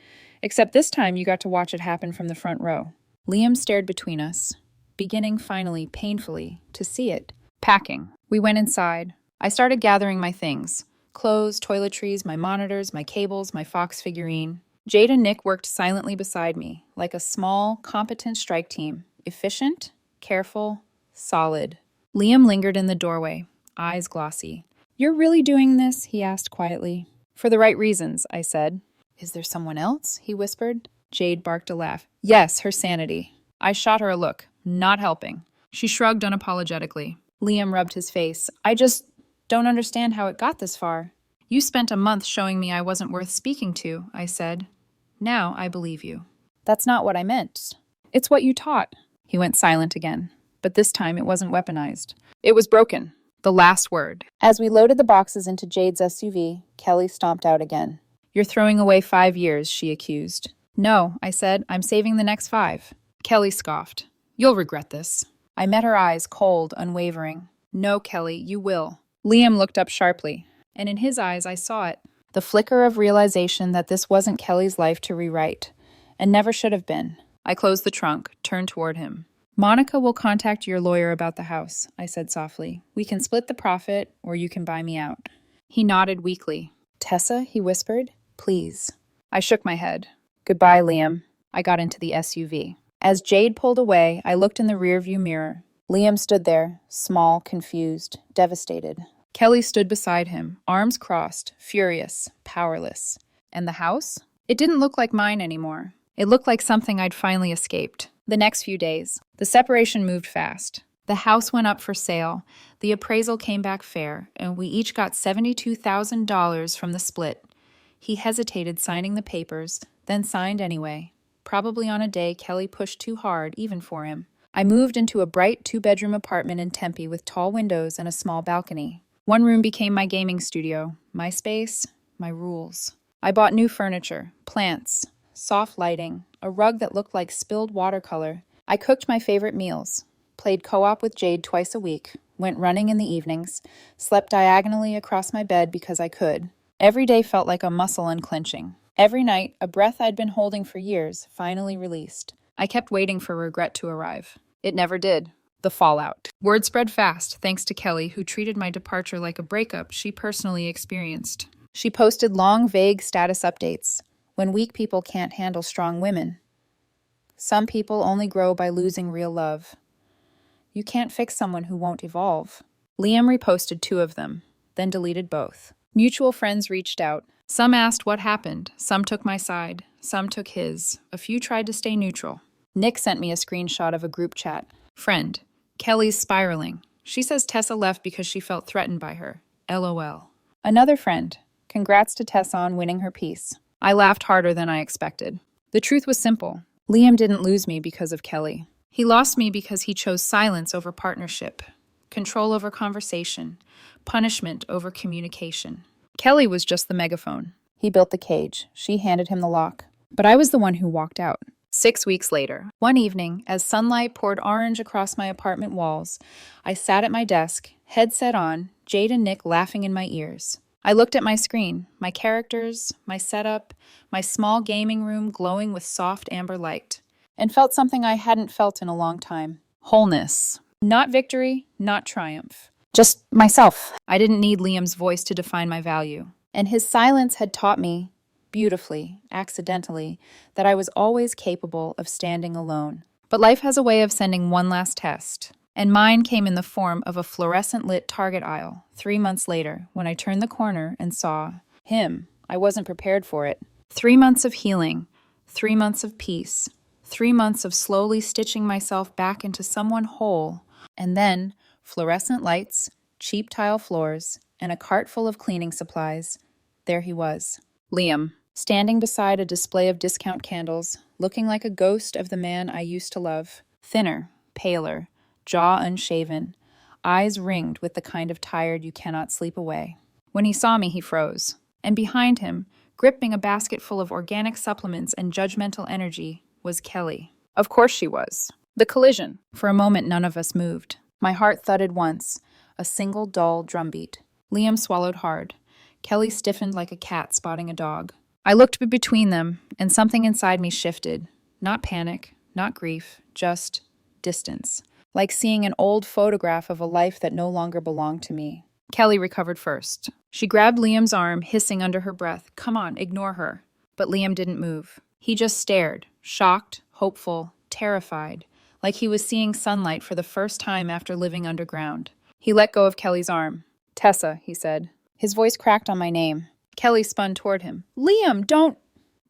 [SPEAKER 1] "Except this time you got to watch it happen from the front row." Liam stared between us, beginning finally, painfully, to see it. Packing. We went inside. I started gathering my things. Clothes, toiletries, my monitors, my cables, my Fox figurine. Jade and Nick worked silently beside me, like a small, competent strike team. Efficient, careful, solid. Liam lingered in the doorway, eyes glossy. "You're really doing this?" he asked quietly. "For the right reasons," I said. "Is there someone else?" he whispered. Jade barked a laugh. "Yes, her sanity." I shot her a look, not helping. She shrugged unapologetically. Liam rubbed his face. "I just don't understand how it got this far." "You spent a month showing me I wasn't worth speaking to," I said. "Now I believe you." "That's not what I meant." "It's what you taught." He went silent again, but this time it wasn't weaponized. It was broken. The last word. As we loaded the boxes into Jade's SUV, Kelly stomped out again. "You're throwing away 5 years," she accused. "No," I said. "I'm saving the next 5. Kelly scoffed. "You'll regret this." I met her eyes, cold, unwavering. "No, Kelly, you will." Liam looked up sharply, and in his eyes I saw it. The flicker of realization that this wasn't Kelly's life to rewrite, and never should have been. I closed the trunk, turned toward him. "Monica will contact your lawyer about the house," I said softly. "We can split the profit, or you can buy me out." He nodded weakly. "Tessa," he whispered, "please." I shook my head. "Goodbye, Liam." I got into the SUV. As Jade pulled away, I looked in the rearview mirror. Liam stood there, small, confused, devastated. Kelly stood beside him, arms crossed, furious, powerless. And the house? It didn't look like mine anymore. It looked like something I'd finally escaped. The next few days, the separation moved fast. The house went up for sale, the appraisal came back fair, and we each got $72,000 from the split. He hesitated signing the papers, then signed anyway. Probably on a day Kelly pushed too hard, even for him. I moved into a bright 2-bedroom apartment in Tempe with tall windows and a small balcony. One room became my gaming studio, my space, my rules. I bought new furniture, plants, soft lighting, a rug that looked like spilled watercolor. I cooked my favorite meals, played co-op with Jade twice a week, went running in the evenings, slept diagonally across my bed because I could. Every day felt like a muscle unclenching. Every night, a breath I'd been holding for years finally released. I kept waiting for regret to arrive. It never did. The fallout. Word spread fast, thanks to Kelly, who treated my departure like a breakup she personally experienced. She posted long, vague status updates. When weak people can't handle strong women. Some people only grow by losing real love. You can't fix someone who won't evolve. Liam reposted 2 of them, then deleted both. Mutual friends reached out. Some asked what happened. Some took my side. Some took his. A few tried to stay neutral. Nick sent me a screenshot of a group chat. Friend. Kelly's spiraling. She says Tessa left because she felt threatened by her. LOL. Another friend. Congrats to Tessa on winning her peace. I laughed harder than I expected. The truth was simple. Liam didn't lose me because of Kelly. He lost me because he chose silence over partnership, control over conversation, punishment over communication. Kelly was just the megaphone. He built the cage. She handed him the lock. But I was the one who walked out. 6 weeks later, one evening, as sunlight poured orange across my apartment walls, I sat at my desk, headset on, Jade and Nick laughing in my ears. I looked at my screen, my characters, my setup, my small gaming room glowing with soft amber light, and felt something I hadn't felt in a long time. Wholeness. Not victory, not triumph. Just myself. I didn't need Liam's voice to define my value. And his silence had taught me, beautifully, accidentally, that I was always capable of standing alone. But life has a way of sending one last test. And mine came in the form of a fluorescent-lit Target aisle 3 months later when I turned the corner and saw him. I wasn't prepared for it. 3 months of healing, 3 months of peace, 3 months of slowly stitching myself back into someone whole, and then fluorescent lights, cheap tile floors, and a cart full of cleaning supplies. There he was. Liam. standing beside a display of discount candles, looking like a ghost of the man I used to love. Thinner, paler, jaw unshaven, eyes ringed with the kind of tired you cannot sleep away. When he saw me, he froze. And behind him, gripping a basket full of organic supplements and judgmental energy, was Kelly. Of course she was. The collision. For a moment, none of us moved. My heart thudded once, a single dull drumbeat. Liam swallowed hard. Kelly stiffened like a cat spotting a dog. I looked between them, and something inside me shifted. Not panic, not grief, just distance. Like seeing an old photograph of a life that no longer belonged to me. Kelly recovered first. She grabbed Liam's arm, hissing under her breath, "Come on, ignore her." But Liam didn't move. He just stared, shocked, hopeful, terrified, like he was seeing sunlight for the first time after living underground. He let go of Kelly's arm. "Tessa," he said. His voice cracked on my name. Kelly spun toward him. "Liam, don't—"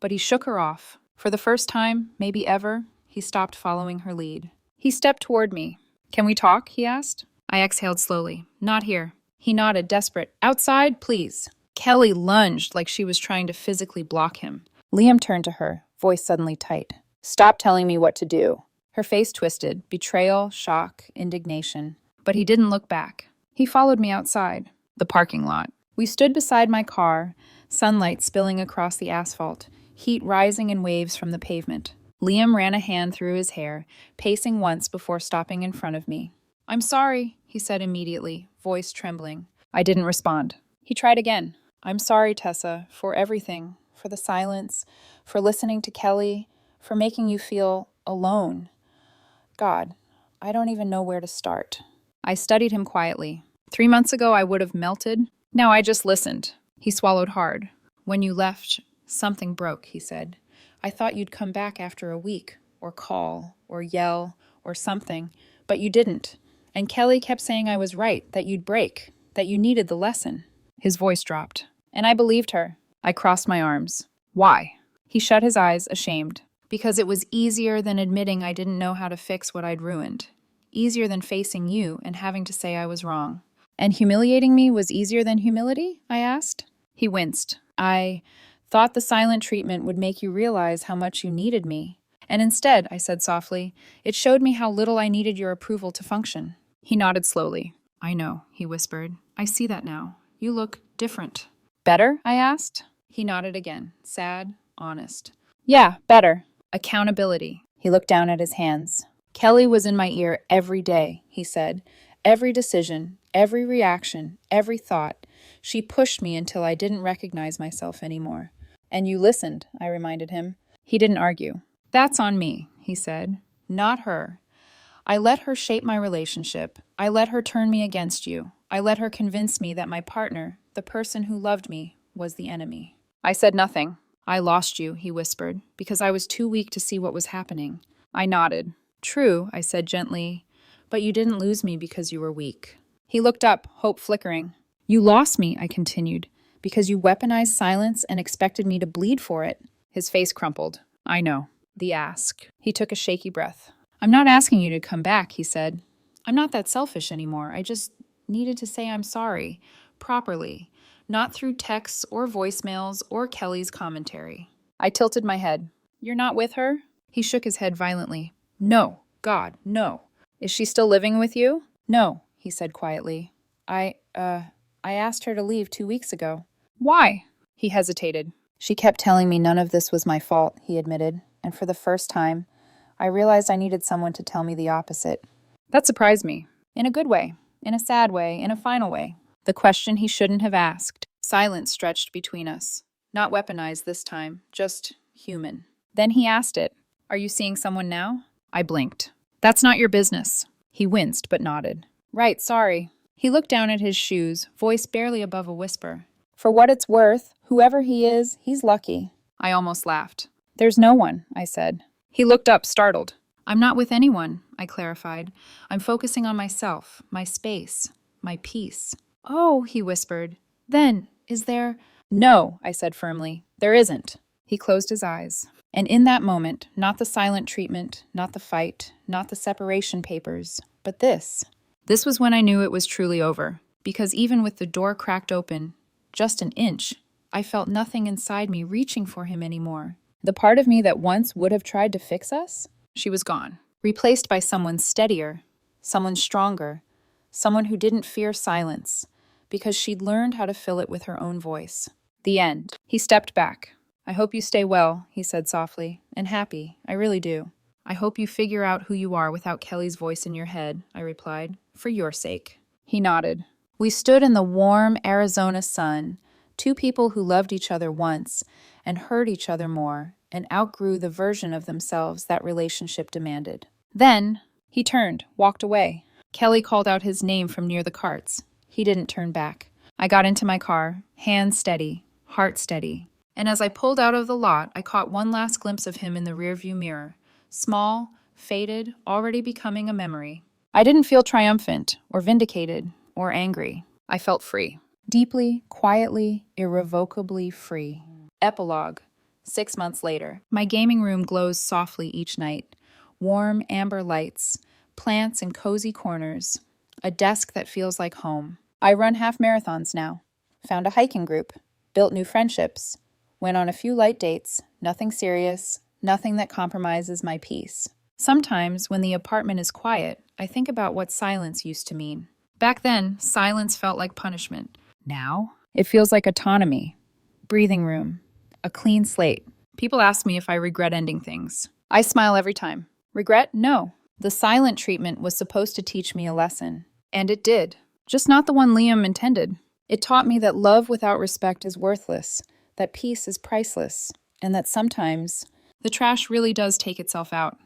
[SPEAKER 1] But he shook her off. For the first time, maybe ever, he stopped following her lead. He stepped toward me. "Can we talk?" he asked. I exhaled slowly. "Not here." He nodded, desperate. "Outside, please." Kelly lunged like she was trying to physically block him. Liam turned to her, voice suddenly tight. "Stop telling me what to do." Her face twisted, betrayal, shock, indignation. But he didn't look back. He followed me outside, the parking lot. We stood beside my car, sunlight spilling across the asphalt, heat rising in waves from the pavement. Liam ran a hand through his hair, pacing once before stopping in front of me. "I'm sorry," he said immediately, voice trembling. I didn't respond. He tried again. "I'm sorry, Tessa, for everything, for the silence, for listening to Kelly, for making you feel alone. God, I don't even know where to start." I studied him quietly. 3 months ago, I would have melted. Now I just listened. He swallowed hard. "When you left, something broke," he said. "I thought you'd come back after a week, or call, or yell, or something, but you didn't. And Kelly kept saying I was right, that you'd break, that you needed the lesson." His voice dropped. And I believed her. I crossed my arms. "Why?" He shut his eyes, ashamed. "Because it was easier than admitting I didn't know how to fix what I'd ruined. Easier than facing you and having to say I was wrong." "And humiliating me was easier than humility?" I asked. He winced. "I thought the silent treatment would make you realize how much you needed me. And instead," I said softly, "it showed me how little I needed your approval to function." He nodded slowly. "I know," he whispered. "I see that now. You look different." "Better?" I asked. He nodded again, sad, honest. "Yeah, better. Accountability." He looked down at his hands. "Kelly was in my ear every day," he said. "Every decision, every reaction, every thought. She pushed me until I didn't recognize myself anymore." "And you listened," I reminded him. He didn't argue. "That's on me," he said. "Not her. I let her shape my relationship. I let her turn me against you. I let her convince me that my partner, the person who loved me, was the enemy." I said nothing. "I lost you," he whispered, "because I was too weak to see what was happening." I nodded. "True," I said gently, "but you didn't lose me because you were weak." He looked up, hope flickering. "You lost me," I continued, "because you weaponized silence and expected me to bleed for it." His face crumpled. "I know. The ask." He took a shaky breath. "I'm not asking you to come back," he said. "I'm not that selfish anymore. I just needed to say I'm sorry, properly, not through texts or voicemails or Kelly's commentary." I tilted my head. "You're not with her?" He shook his head violently. "No. God, no." "Is she still living with you?" "No," he said quietly. I asked her to leave 2 weeks ago." "Why?" He hesitated. "She kept telling me none of this was my fault," he admitted, and for the first time, I realized I needed someone to tell me the opposite. That surprised me. In a good way, in a sad way, in a final way. The question he shouldn't have asked. Silence stretched between us. Not weaponized this time, just human. Then he asked it. "Are you seeing someone now?" I blinked. "That's not your business." He winced but nodded. "Right, sorry." He looked down at his shoes, voice barely above a whisper. "For what it's worth, whoever he is, he's lucky." I almost laughed. "There's no one," I said. He looked up, startled. "I'm not with anyone," I clarified. "I'm focusing on myself, my space, my peace." "Oh," he whispered. "Then, is there—" "No," I said firmly. "There isn't." He closed his eyes. And in that moment, not the silent treatment, not the fight, not the separation papers, but this. This was when I knew it was truly over. Because even with the door cracked open, just an inch, I felt nothing inside me reaching for him anymore. The part of me that once would have tried to fix us? She was gone, replaced by someone steadier, someone stronger, someone who didn't fear silence, because she'd learned how to fill it with her own voice. The end. He stepped back. I hope you stay well, he said softly, and happy. I really do. I hope you figure out who you are without Kelly's voice in your head, I replied, for your sake. He nodded. We stood in the warm Arizona sun, two people who loved each other once and hurt each other more and outgrew the version of themselves that relationship demanded. Then he turned, walked away. Kelly called out his name from near the carts. He didn't turn back. I got into my car, hands steady, heart steady. And as I pulled out of the lot, I caught one last glimpse of him in the rearview mirror. Small, faded, already becoming a memory. I didn't feel triumphant or vindicated or angry. I felt free. Deeply, quietly, irrevocably free. Epilogue. 6 months later. My gaming room glows softly each night. Warm amber lights, plants in cozy corners, a desk that feels like home. I run half marathons now. Found a hiking group. Built new friendships. Went on a few light dates. Nothing serious. Nothing that compromises my peace. Sometimes, when the apartment is quiet, I think about what silence used to mean. Back then, silence felt like punishment. Now, it feels like autonomy. Breathing room. A clean slate. People ask me if I regret ending things. I smile every time. Regret? No. The silent treatment was supposed to teach me a lesson. And it did. Just not the one Liam intended. It taught me that love without respect is worthless, that peace is priceless, and that sometimes the trash really does take itself out.